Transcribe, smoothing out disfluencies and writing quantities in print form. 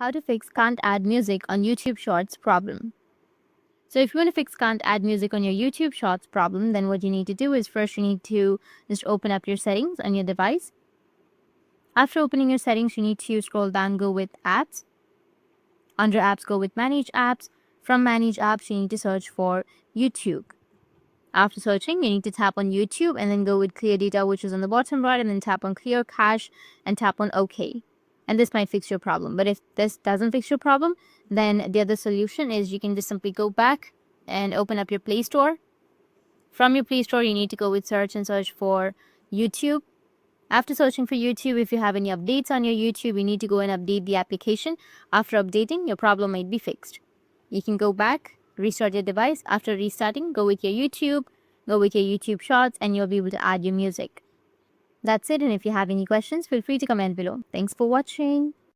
how to fix can't add music on YouTube Shorts problem. So if you want to fix can't add music on your YouTube Shorts problem, then what you need to do is first you need to just open up your settings on your device. After opening your settings, you need to scroll down, go with apps. Under apps, go with manage apps. From manage apps, you need to search for YouTube. After searching, you need to tap on YouTube and then go with clear data, which is on the bottom right, and then tap on clear cache and tap on OK. And this might fix your problem. But if this doesn't fix your problem, then the other solution is you can just simply go back and open up your Play Store. From your Play Store, you need to go with search and search for YouTube. After searching for YouTube, if you have any updates on your YouTube, you need to go and update the application. After updating, your problem might be fixed. You can go back, restart your device. After restarting, go with your YouTube, go with your YouTube Shorts, and you'll be able to add your music. That's it, and if you have any questions, feel free to comment below. Thanks for watching.